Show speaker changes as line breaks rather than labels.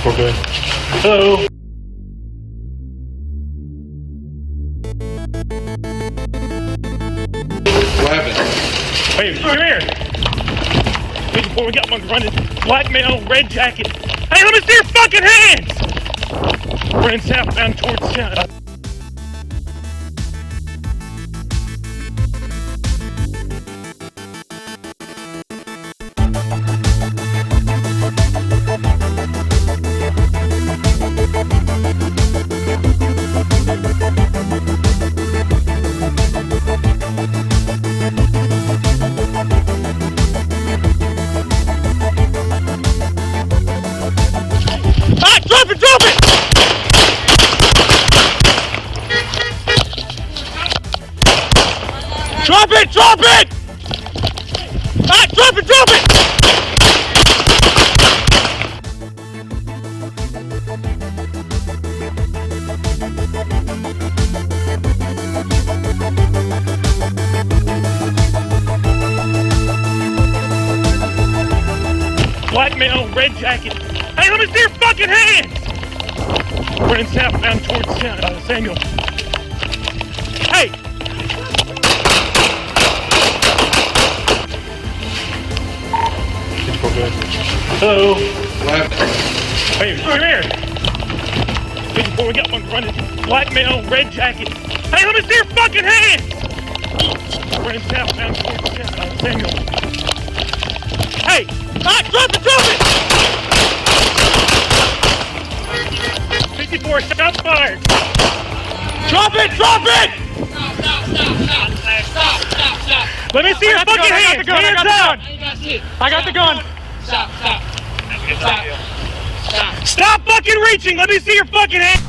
We're good. Hello.
What happened?
Hey, come here. Hey, before we got one running, black male, red jacket. Hey, let me see your fucking hands! Running southbound towards town. Drop it! Drop it! Drop it! Drop it! Ah, drop it! Drop it! Black male, red jacket. Hey, let me see your fucking hands! Running southbound towards town, Samuel. Hey! Hello.
What happened?
Hey, come here. Hey, before we got one running, black male, red jacket. Hey, let me see your fucking hands! Running southbound towards town, Samuel. Hey! Ah, drop it! Drop it! 54, shots fired! Drop it! Drop it! Stop! Let me see your fucking hands! Hands down! I got the gun! Stop fucking reaching! Let me see your fucking hands!